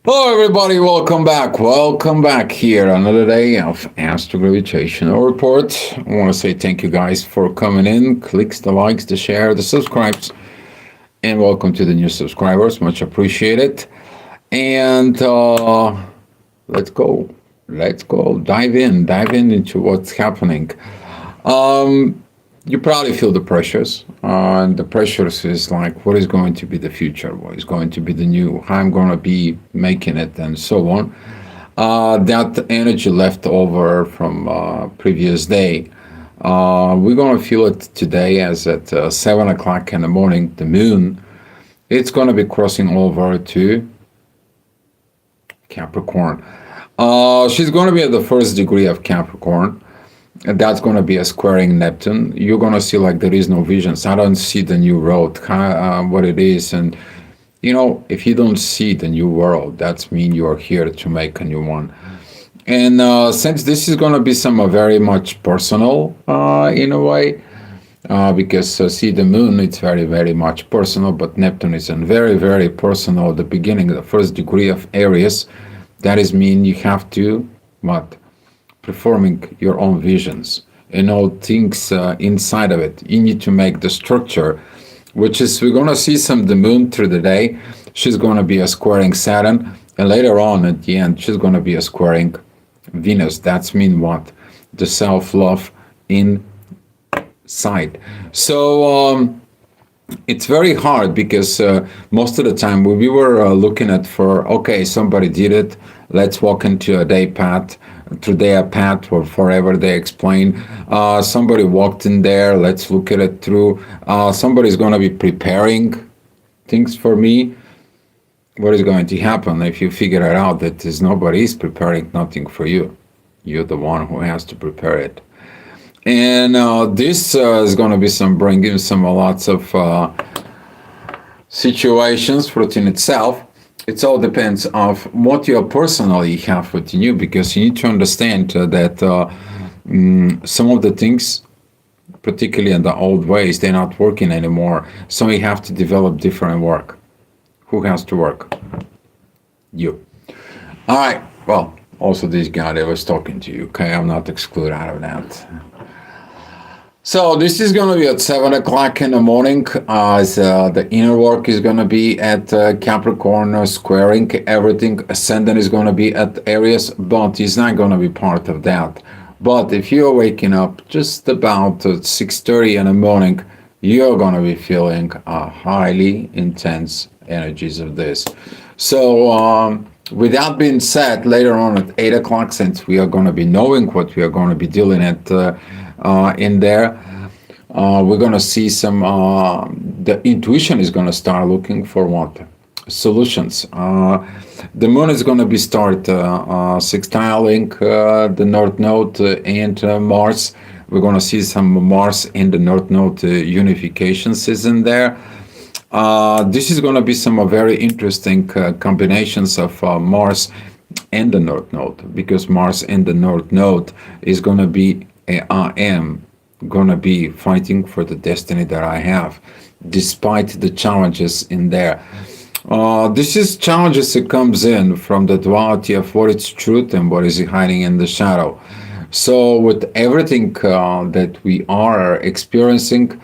Hello, everybody. Welcome back. Welcome back here. Another day of Astro Gravitational Report. I want to say thank you guys for coming in. Clicks, the likes, the share, the subscribes, and welcome to the new subscribers. Much appreciated. And let's go. Let's go. Dive in into what's happening. Um, you probably feel the pressures. And the pressures is like, what is going to be the future? What is going to be the new? How I'm going to be making it, and so on. That energy left over from previous day. We're going to feel it today as at 7 o'clock in the morning, the moon, it's going to be crossing over to Capricorn. She's going to be at the first degree of Capricorn. And that's going to be a squaring Neptune. You're going to see like there is no visions. I don't see the new road, what it is. And, if you don't see the new world, that's mean you're here to make a new one. And since this is going to be some very much personal in a way, because see the moon, it's very, very much personal, but Neptune is in very, very personal. The beginning, the first degree of Aries, that is mean you have to, what? Performing your own visions and all things inside of it. You need to make the structure, which is we're going to see some the moon through the day. She's going to be a squaring Saturn, and later on at the end, she's going to be a squaring Venus. That's mean what? The self-love inside. So it's very hard because most of the time when we were looking at for, okay, somebody did it, let's walk into a day path, through their path or forever they explain. Somebody walked in there, let's look at it through. Somebody's going to be preparing things for me. What is going to happen if you figure it out that is nobody is preparing nothing for you? You're the one who has to prepare it. And this is going to be some bringing some lots of situations within itself. It all depends of what you personally have within you, because you need to understand that some of the things, particularly in the old ways, they're not working anymore. So you have to develop different work. Who has to work? You. All right. Well, also this guy that was talking to you. Okay, I'm not excluded out of that. So this is going to be at 7 o'clock in the morning, as the inner work is going to be at Capricorn, squaring everything. Ascendant is going to be at Aries, but it's not going to be part of that. But if you're waking up just about 6:30 in the morning, you're going to be feeling highly intense energies of this. So with that being said, later on at 8 o'clock, since we are going to be knowing what we are going to be dealing at in there, we're going to see some, the intuition is going to start looking for what? Solutions. The moon is going to be start sextiling the North Node and Mars. We're going to see some Mars in the North Node unifications is in there. This is going to be some very interesting combinations of Mars and the North Node, because Mars and the North Node is going to be, I am going to be fighting for the destiny that I have, despite the challenges in there. This is challenges that comes in from the duality of what is truth and what is hiding in the shadow. So with everything that we are experiencing,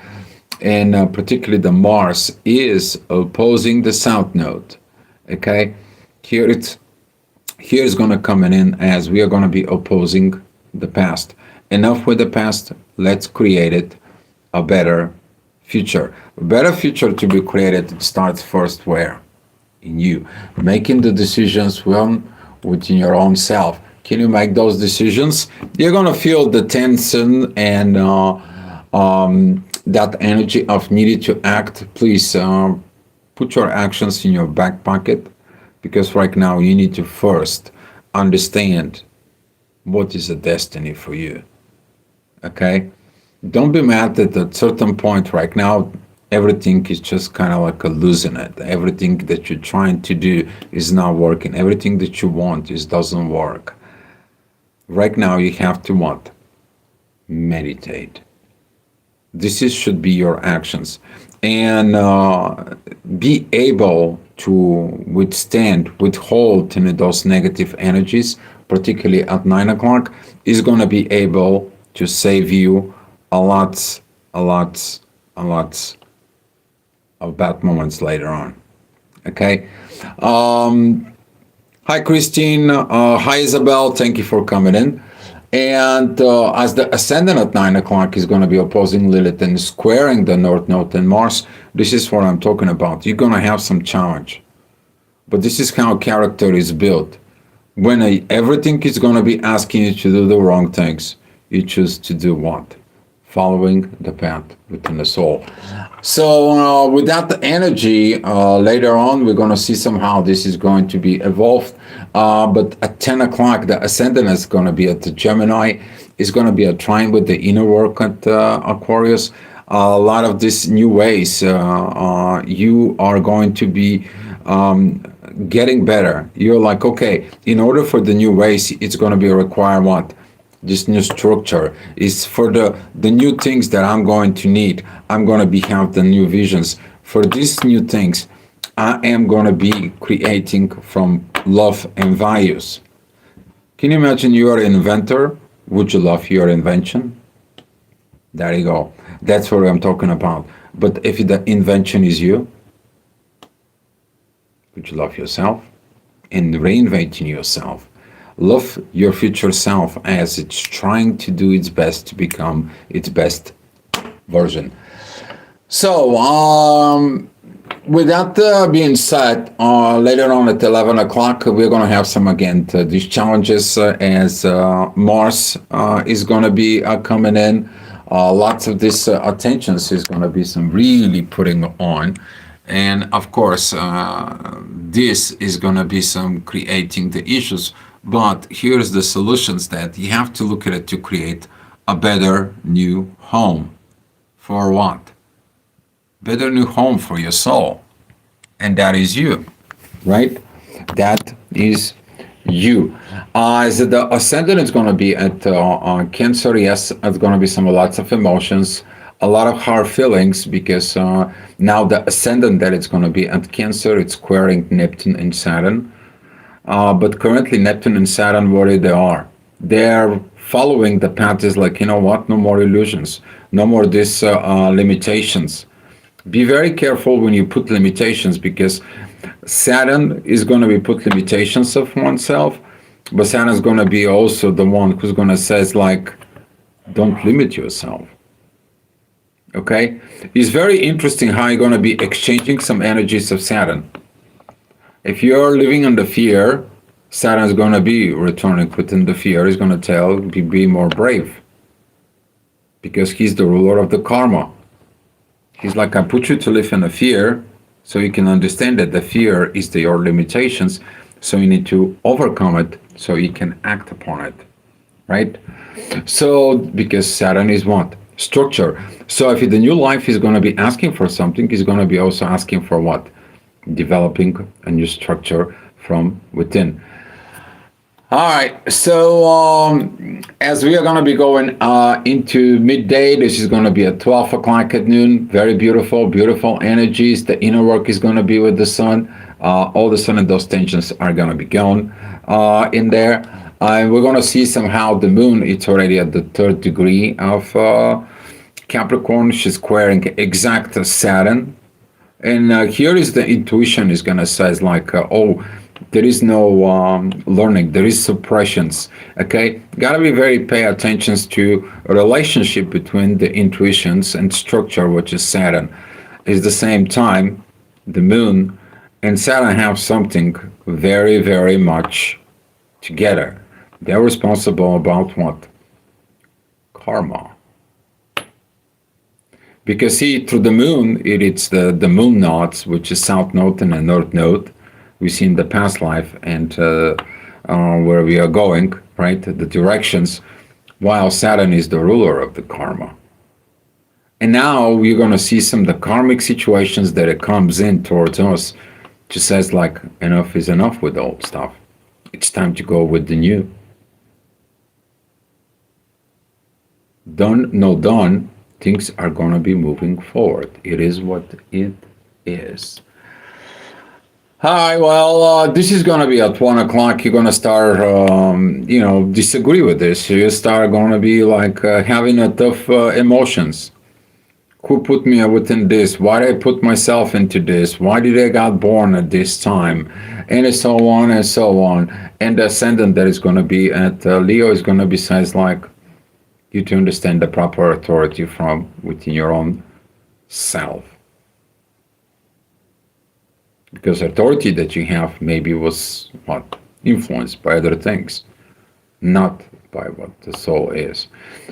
and particularly the Mars is opposing the South Node. Okay, here's going to come in as we are going to be opposing the past. Enough with the past. Let's create it a better future. A better future to be created starts first where? In you, making the decisions within your own self. Can you make those decisions? You're going to feel the tension and that energy of needing to act. Please put your actions in your back pocket, because right now you need to first understand what is the destiny for you. Okay, don't be mad that at a certain point right now everything is just kind of like losing it. Everything that you're trying to do is not working. Everything that you want is doesn't work. Right now you have to what? Meditate. This should be your actions, and be able to withhold those negative energies, particularly at 9 o'clock, is going to be able to save you a lot, a lot, a lot of bad moments later on. Okay. Hi, Christine. Hi, Isabel. Thank you for coming in. And as the ascendant at 9 o'clock is going to be opposing Lilith and squaring the North Node and Mars, this is what I'm talking about. You're going to have some challenge. But this is how character is built. When everything is going to be asking you to do the wrong things, you choose to do what? Following the path within the soul. So with that energy, later on, we're going to see somehow this is going to be evolved. But at 10 o'clock, the ascendant is going to be at the Gemini. It's going to be a trine with the inner work at Aquarius. A lot of these new ways, you are going to be getting better. You're like, okay, in order for the new ways, it's going to be require what? This new structure is for the new things that I'm going to need. I'm going to be have the new visions for these new things. I am going to be creating from love and values. Can you imagine you are an inventor? Would you love your invention? There you go. That's what I'm talking about. But if the invention is you, would you love yourself? And reinventing yourself. Love your future self as it's trying to do its best to become its best version. So, with that being said, later on at 11 o'clock, we're going to have some, again, these challenges as Mars is going to be coming in. Lots of this attentions is going to be some really putting on. And of course, this is going to be some creating the issues. But here's the solutions that you have to look at it to create a better new home. For what? Better new home for your soul. And that is you, right? That is you. As the ascendant is going to be at Cancer, yes, it's going to be some lots of emotions, a lot of hard feelings, because now the ascendant that it's going to be at Cancer, it's squaring Neptune and Saturn. But currently Neptune and Saturn, where they are, they're following the path is like, you know what, no more illusions, no more these limitations. Be very careful when you put limitations, because Saturn is going to be put limitations of oneself, but Saturn is going to be also the one who's going to says like, don't limit yourself. Okay? It's very interesting how you're going to be exchanging some energies of Saturn. If you're living under fear, Saturn is going to be returning within the fear. He's going to tell you be more brave, because he's the ruler of the karma. He's like, I put you to live in a fear so you can understand that the fear is your limitations. So you need to overcome it so you can act upon it, right? So because Saturn is what? Structure. So if the new life is going to be asking for something, it's going to be also asking for what? Developing a new structure from within. All right, so as we are going to be going into midday, this is going to be at 12 o'clock at noon. Very beautiful, beautiful energies. The inner work is going to be with the sun. All the sun and those tensions are going to be gone in there. And we're going to see somehow the moon, it's already at the 3rd degree of Capricorn. She's squaring exact Saturn. And here is the intuition is going to say, it's like, oh, there is no learning, there is suppressions. Okay, got to be very pay attention to a relationship between the intuitions and structure, which is Saturn. At the same time, the moon and Saturn have something very, very much together. They're responsible about what? Karma. Because see, through the moon, it's the moon nodes, which is South Node and the North Node. We see in the past life and where we are going, right? The directions, while Saturn is the ruler of the karma. And now we're going to see some of the karmic situations that it comes in towards us. Just says like, enough is enough with the old stuff. It's time to go with the new. Done, no done. Things are going to be moving forward. It is what it is. Hi, well, this is going to be at 1 o'clock. You're going to start, disagree with this. You start going to be like having a tough emotions. Who put me within this? Why did I put myself into this? Why did I got born at this time? And so on and so on. And the ascendant that is going to be at Leo is going to be says like you to understand the proper authority from within your own self. Because authority that you have maybe was what influenced by other things, not by what the soul is.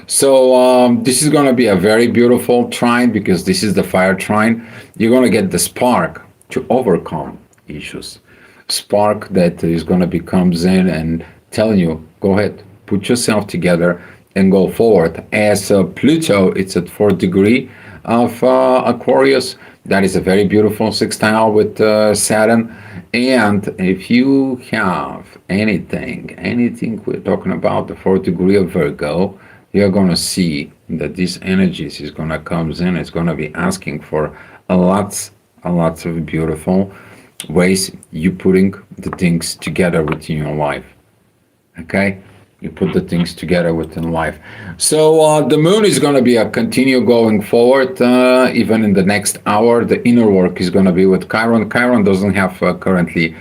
So this is going to be a very beautiful trine because this is the fire trine. You're going to get the spark to overcome issues. Spark that is going to be comes in and telling you, go ahead, put yourself together and go forward. As Pluto, it's at 4th degree of Aquarius. That is a very beautiful sextile with Saturn. And if you have anything we're talking about, the 4th degree of Virgo, you're going to see that these energies is going to comes in. It's going to be asking for a lots of beautiful ways you putting the things together within your life. Okay, you put the things together within life. So the moon is going to be a continue going forward. Even in the next hour, the inner work is going to be with Chiron. Chiron doesn't have currently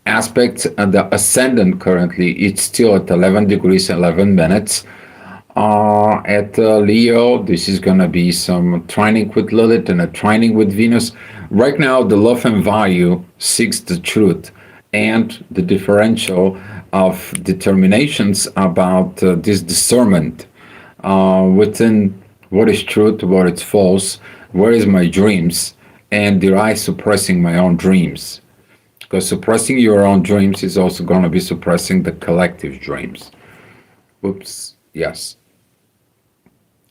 aspects. The ascendant currently it's still at 11 degrees 11 minutes. At Leo, this is going to be some trining with Lilith and a trining with Venus. Right now, the love and value seeks the truth and the differential of determinations about this discernment within what is truth, what is false, where is my dreams, and did I suppressing my own dreams? Because suppressing your own dreams is also going to be suppressing the collective dreams. Oops, yes.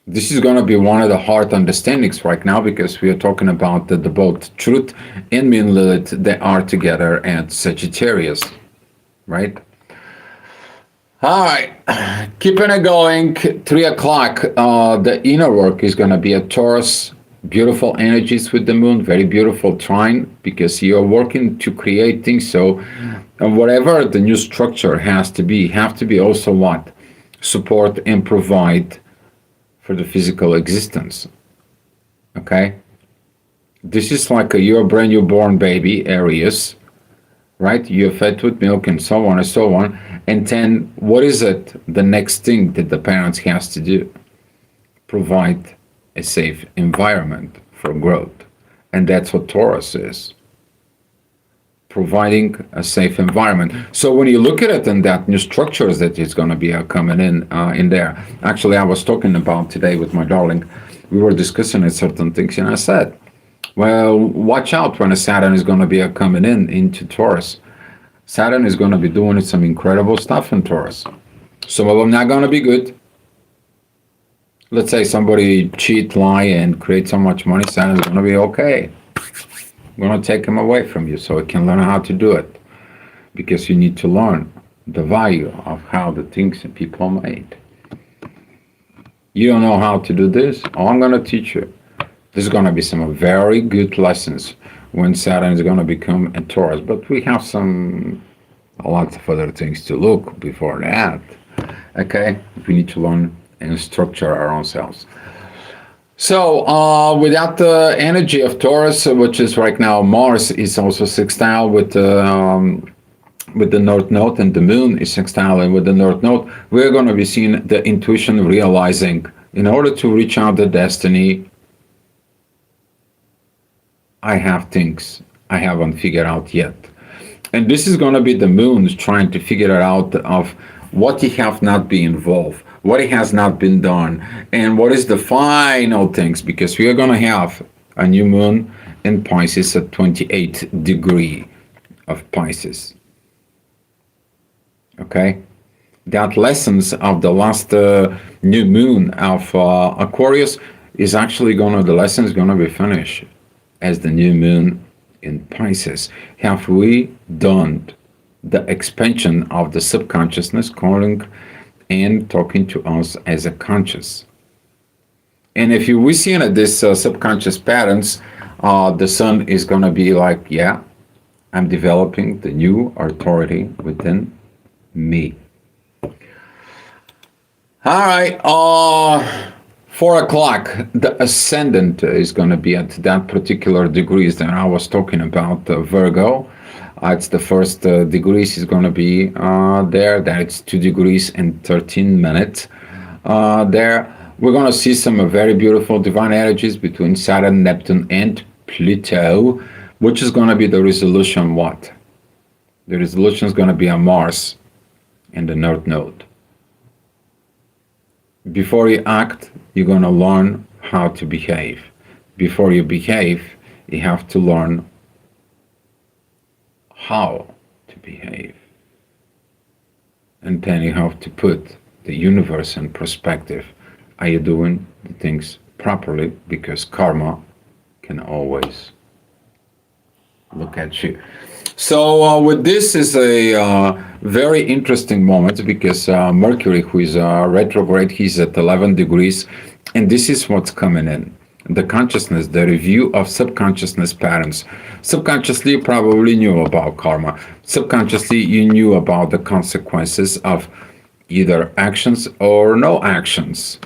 This is going to be one of the hard understandings right now because we are talking about the both truth and Moon Lilith they are together at Sagittarius, right? All right, keeping it going. 3 o'clock. The inner work is going to be a Taurus. Beautiful energies with the moon, very beautiful trine because you're working to create things. So, whatever the new structure has to be, have to be also what support and provide for the physical existence. Okay, this is like you're a brand new born baby, Aries, right? You're fed with milk and so on and so on. And then what is it? The next thing that the parents has to do? Provide a safe environment for growth. And that's what Taurus is. Providing a safe environment. So when you look at it and that new structures that is going to be coming in there. Actually, I was talking about today with my darling. We were discussing certain things, and I said, well, watch out when a Saturn is going to be coming into Taurus. Saturn is going to be doing some incredible stuff in Taurus. Some of them not going to be good. Let's say somebody cheat, lie, and create so much money. Saturn is going to be okay. We're going to take them away from you so it can learn how to do it. Because you need to learn the value of how the things and people are made. You don't know how to do this? Oh, I'm going to teach you. This is going to be some very good lessons when Saturn is going to become a Taurus. But we have a lot of other things to look before that. Okay? We need to learn and structure our own selves. So without the energy of Taurus, which is right now Mars, is also sextile with the North Node, and the Moon is sextile and with the North Node, we're going to be seeing the intuition realizing in order to reach out the destiny, I have things I haven't figured out yet. And this is going to be the Moon trying to figure it out of what he have not been involved, what has not been done, and what is the final things, because we are going to have a new moon in Pisces at 28th degree of Pisces. Okay? That lessons of the last new moon of Aquarius is actually the lesson is going to be finished as the new moon in Pisces. Have we done the expansion of the subconsciousness, calling and talking to us as a conscious? And if we see this subconscious patterns, the sun is going to be like, yeah, I'm developing the new authority within me. All right. 4 o'clock. The ascendant is going to be at that particular degrees that I was talking about, Virgo. It's the first degrees is going to be there. That it's 2 degrees and 13 minutes. There, we're going to see some very beautiful divine energies between Saturn, Neptune, and Pluto, which is going to be the resolution. What? The resolution is going to be on Mars in the North Node. Before you act, you're going to learn how to behave. Before you behave, you have to learn how to behave. And then you have to put the universe in perspective. Are you doing the things properly? Because karma can always look at you. So with this is a very interesting moment because Mercury, who is retrograde, he's at 11 degrees, and this is what's coming in. The consciousness, the review of subconsciousness patterns. Subconsciously, you probably knew about karma. Subconsciously, you knew about the consequences of either actions or no actions,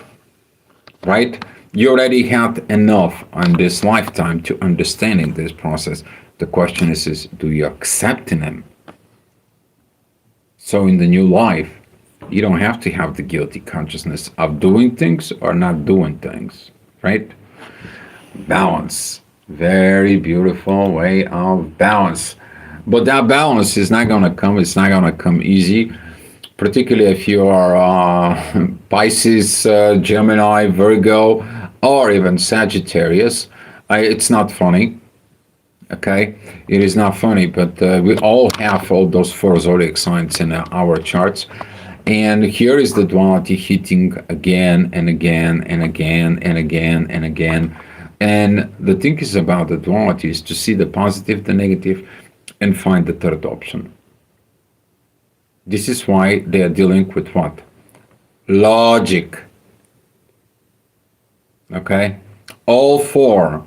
right? You already had enough on this lifetime to understanding this process. The question is do you accept him? So in the new life, you don't have to have the guilty consciousness of doing things or not doing things, right? Balance. Very beautiful way of balance. But that balance is not going to come. It's not going to come easy, particularly if you are Pisces, Gemini, Virgo, or even Sagittarius. It's not funny. Okay, it is not funny, but we all have all those 4 zodiac signs in our charts. And here is the duality hitting again and again and again and again and again. And the thing is about the duality is to see the positive, the negative, and find the third option. This is why they are dealing with what? Logic. Okay? All 4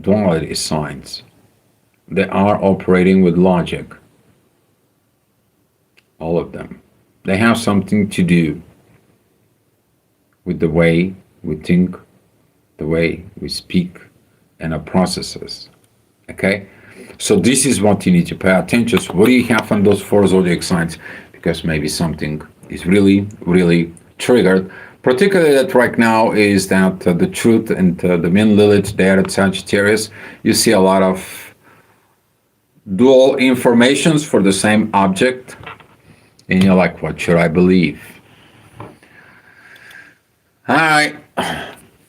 duality signs, they are operating with logic. All of them. They have something to do with the way we think, the way we speak, and our processes. Okay? So this is what you need to pay attention to. What do you have on those 4 zodiac signs? Because maybe something is really, really triggered. Particularly that right now is that the truth and the Min Lilith there at Sagittarius, you see a lot of dual informations for the same object. And you're like, what should I believe? All right.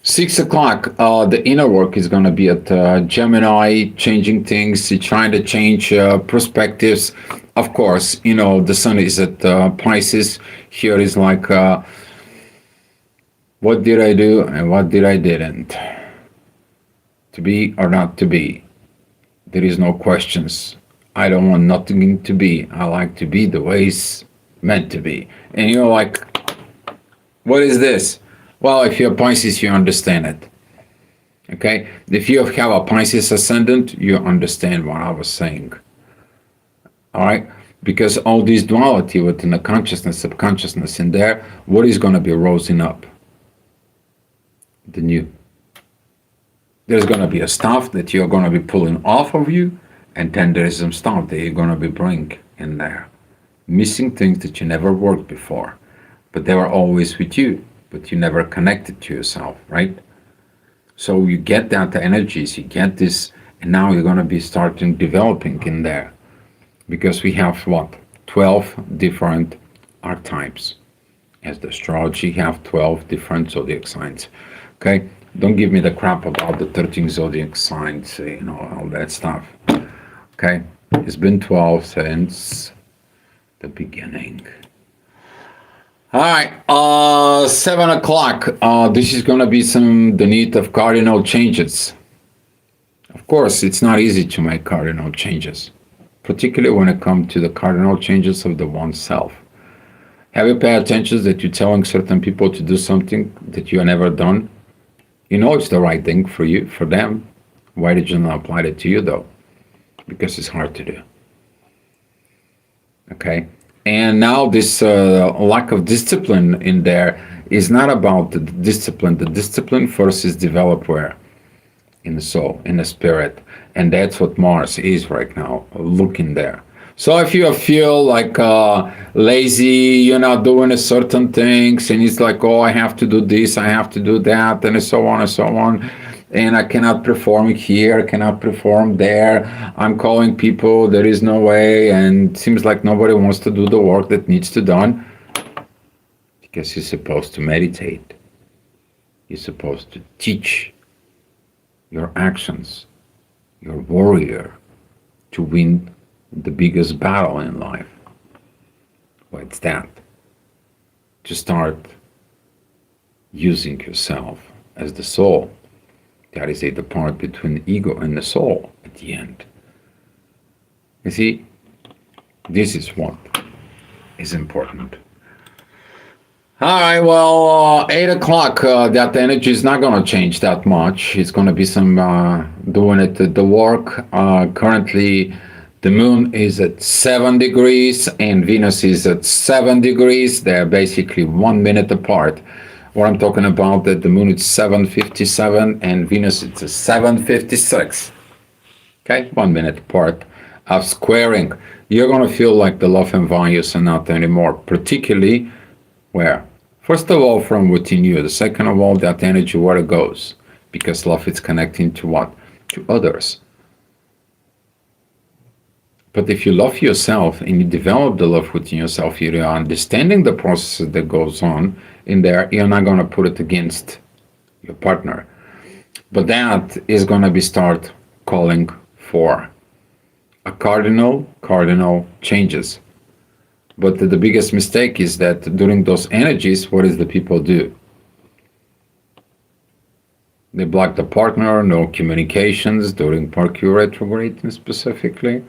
6 o'clock, the inner work is going to be at Gemini, changing things, trying to change perspectives. Of course, you know, the sun is at Pisces. Here is like, what did I do and what did I didn't? To be or not to be. There is no questions. I don't want nothing to be. I like to be the way it's meant to be. And you're like, what is this? Well, if you're Pisces, you understand it. Okay? If you have a Pisces ascendant, you understand what I was saying. All right? Because all this duality within the consciousness, subconsciousness in there, what is going to be rising up? The new. There's going to be a stuff that you're going to be pulling off of you, and then there is some stuff that you're going to be bringing in there. Missing things that you never worked before, but they were always with you, but you never connected to yourself, right? So you get that energies, you get this, and now you're going to be starting developing in there. Because we have what? 12 different archetypes. As the astrology have 12 different zodiac signs. Okay? Don't give me the crap about the 13 zodiac signs, you know, all that stuff. Okay? It's been 12 since the beginning. All right, 7 o'clock. This is going to be the need of cardinal changes. Of course, it's not easy to make cardinal changes, particularly when it comes to the cardinal changes of the oneself. Have you paid attention that you're telling certain people to do something that you have never done? You know it's the right thing for you, for them. Why did you not apply it to you, though? because it's hard to do. Okay. And now this lack of discipline in there is not about the discipline. The discipline first is developed where? In the soul, in the spirit. And that's what Mars is right now, looking there. So if you feel like lazy, you're not doing a certain things, and it's like, oh, I have to do this, I have to do that, and so on and so on, and I cannot perform here, I cannot perform there. I'm calling people, there is no way, and it seems like nobody wants to do the work that needs to done, because you're supposed to meditate. You're supposed to teach your actions, your warrior, to win the biggest battle in life. What's that? To start using yourself as the soul. That is the part between the ego and the soul at the end. You see, this is what is important. All right, well, 8 o'clock, that energy is not going to change that much. It's going to be some doing it the work. Currently, the moon is at 7 degrees and Venus is at 7 degrees. They're basically 1 minute apart. What I'm talking about, that the moon is 7:57 and Venus is 7:56. Okay, 1 minute apart of squaring. You're going to feel like the love and values are not anymore, particularly where? First of all, from within you. The second of all, that energy, where it goes. Because love is connecting to what? To others. But if you love yourself and you develop the love within yourself, you're understanding the process that goes on in there, you're not going to put it against your partner. But that is going to be start calling for a cardinal changes. But the biggest mistake is that during those energies, what does the people do? They block the partner, no communications during Mercury retrograde specifically.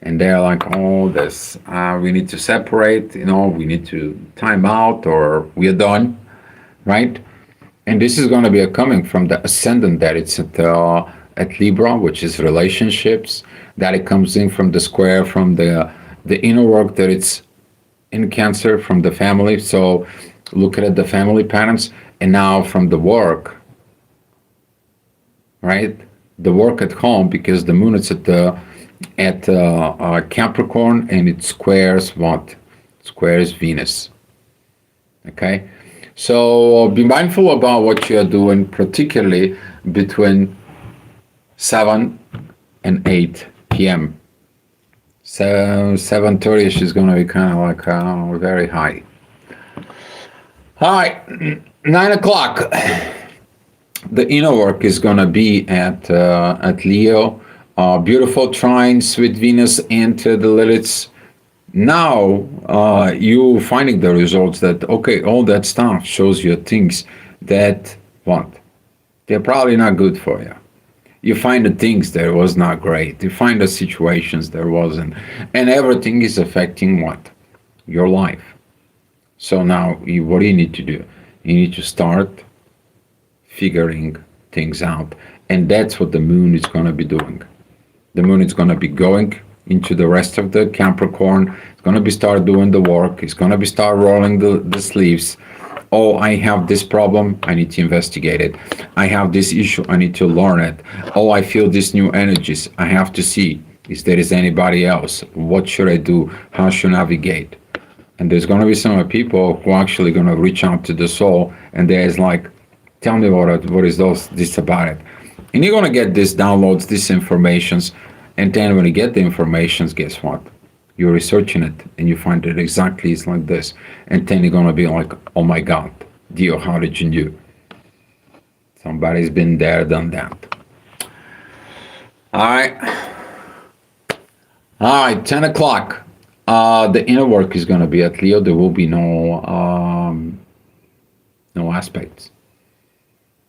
And they're like, oh, this, we need to separate, we need to time out or we're done, right? And this is going to be coming from the ascendant that it's at Libra, which is relationships, that it comes in from the square, from the inner work that it's in Cancer, from the family. So look at the family patterns, and now from the work, right? The work at home, because the moon is at Capricorn, and it squares what? Squares Venus. Okay, so be mindful about what you are doing, particularly between 7 and 8 p.m. So 7:30 is going to be kind of like very high. All right, 9 o'clock. The inner work is going to be at Leo. Beautiful trines with Venus and the Liliths. Now you finding the results that, okay, all that stuff shows you things that what? They're probably not good for you. You find the things that was not great. You find the situations there wasn't. And everything is affecting what? Your life. So now what do you need to do? You need to start figuring things out. And that's what the moon is going to be doing. The moon is going to be going into the rest of the Capricorn. It's going to be start doing the work. It's going to be start rolling the sleeves. Oh, I have this problem, I need to investigate it. I have this issue, I need to learn it. Oh, I feel these new energies, I have to see if there is anybody else. What should I do? How should I navigate? And there's going to be some people who are actually going to reach out to the soul, and there's like, tell me what is this about it. And you're going to get these downloads, these informations, and then when you get the informations, guess what? You're researching it and you find it exactly it's like this. And then you're going to be like, oh my God, Dio, how did you do? Somebody's been there, done that. All right, 10 o'clock. The inner work is going to be at Leo. There will be no aspects.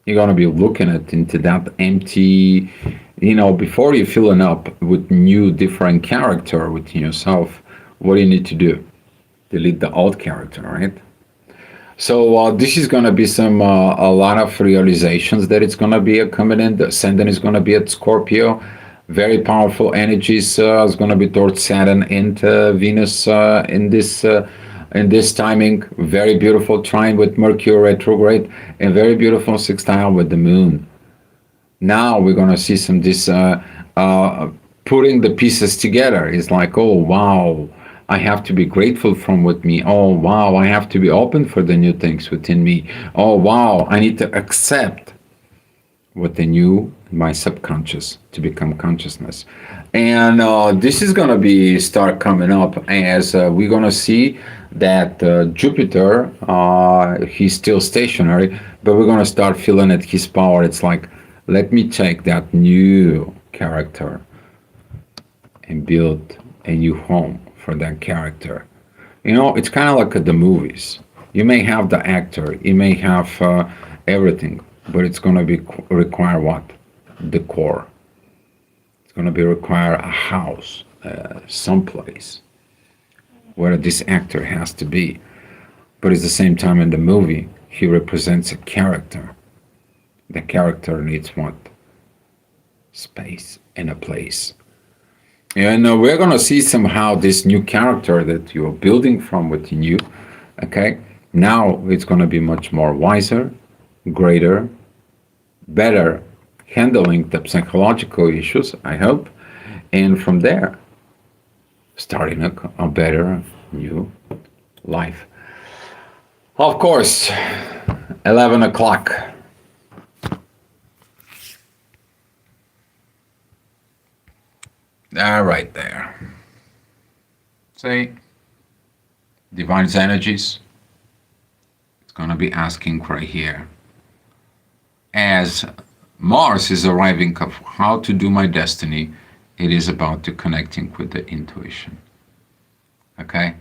You're going to be looking into that empty, before you're filling up with new different character within yourself. What do you need to do? Delete the old character, right? So this is going to be a lot of realizations that it's going to be coming in. The ascendant is going to be at Scorpio. Very powerful energies is going to be towards Saturn and Venus in this timing. Very beautiful trine with Mercury retrograde, and very beautiful sextile with the Moon. Now we're going to see some this putting the pieces together. It's like, oh wow, I have to be grateful from with me. Oh wow, I have to be open for the new things within me. Oh wow, I need to accept what they knew in my subconscious to become consciousness. And this is going to be start coming up as we're going to see that Jupiter, he's still stationary, but we're going to start feeling it, his power. It's like, let me take that new character and build a new home for that character. You know, it's kind of like the movies. You may have the actor, you may have everything, but it's going to be require what? The core. It's going to be require a house, someplace where this actor has to be. But at the same time in the movie, he represents a character. The character needs what? Space and a place. And we're going to see somehow this new character that you're building from within you. Okay, now it's going to be much more wiser, greater, better handling the psychological issues, I hope. And from there, starting a better new life. Of course, 11 o'clock. Right there. See, divine energies. It's going to be asking right here. As Mars is arriving of how to do my destiny, it is about to connecting with the intuition. Okay?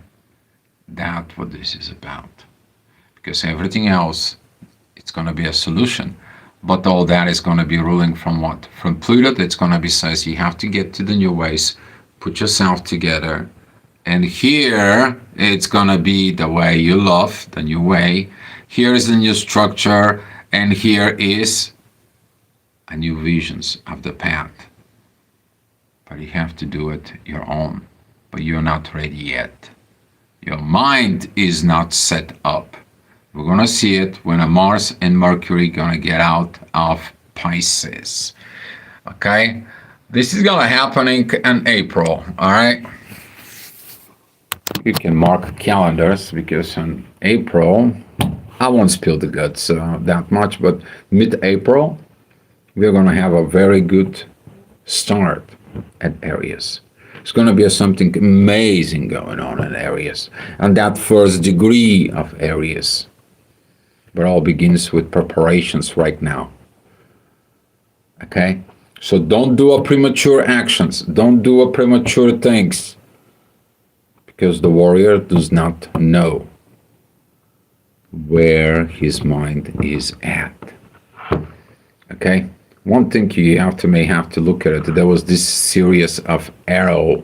That's what this is about. Because everything else, it's going to be a solution. But all that is going to be ruling from what? From Pluto, that's going to be says you have to get to the new ways, put yourself together. And here, it's going to be the way you love, the new way. Here is the new structure. And here is a new visions of the path. But you have to do it your own. But you're not ready yet. Your mind is not set up. We're going to see it when a Mars and Mercury going to get out of Pisces. Okay? This is going to happen in April. All right? You can mark calendars because in April, I won't spill the guts that much, but mid-April, we're going to have a very good start at Aries. It's going to be something amazing going on in Aries. And that first degree of Aries. But all begins with preparations right now. Okay? So don't do a premature actions. Don't do a premature things. Because the warrior does not know where his mind is at. Okay? One thing you may have to look at it. There was this series of Arrow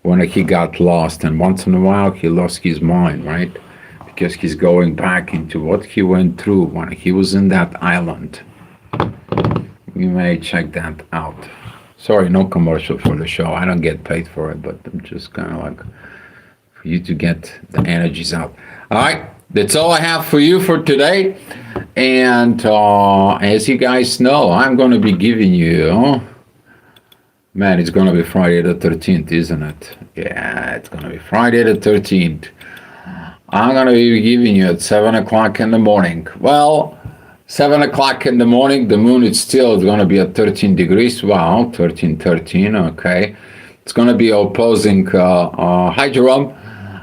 when he got lost. And once in a while he lost his mind, right? Because he's going back into what he went through when he was in that island. You may check that out. Sorry, no commercial for the show. I don't get paid for it, but I'm just kind of like for you to get the energies out. All right, that's all I have for you for today. And as you guys know, I'm going to be giving you... Man, it's going to be Friday the 13th, isn't it? Yeah, it's going to be Friday the 13th. I'm going to be giving you at 7 o'clock in the morning. Well, 7 o'clock in the morning, the moon is still going to be at 13 degrees. Wow, 13, okay. It's going to be opposing, hi Jerome,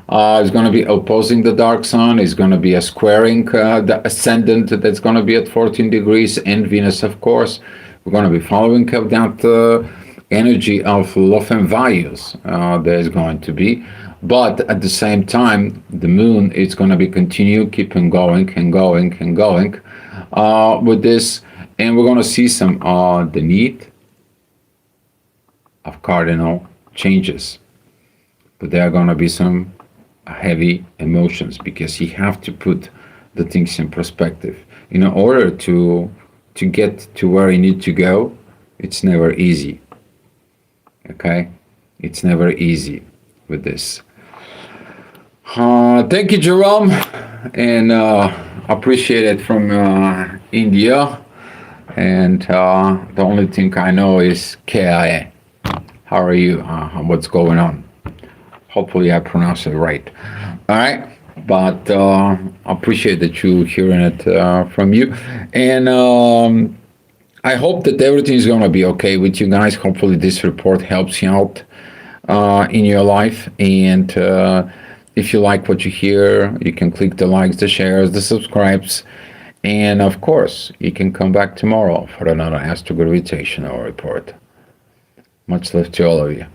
it's going to be opposing the dark sun. It's going to be a squaring the ascendant that's going to be at 14 degrees and Venus, of course. We're going to be following that energy of love and values there's going to be. But at the same time, the moon is going to be continue keeping going and going and going with this. And we're going to see some the need of cardinal changes. But there are going to be some heavy emotions because you have to put the things in perspective. In order to get to where you need to go, it's never easy. Okay, it's never easy with this. Thank you, Jerome, and appreciate it from India. And the only thing I know is KIA. How are you? What's going on? Hopefully, I pronounced it right. All right, but I appreciate that you hearing it from you, and I hope that everything is going to be okay with you guys. Hopefully, this report helps you out in your life. And if you like what you hear, you can click the likes, the shares, the subscribes. And of course, you can come back tomorrow for another Astro Gravitational report. Much love to all of you.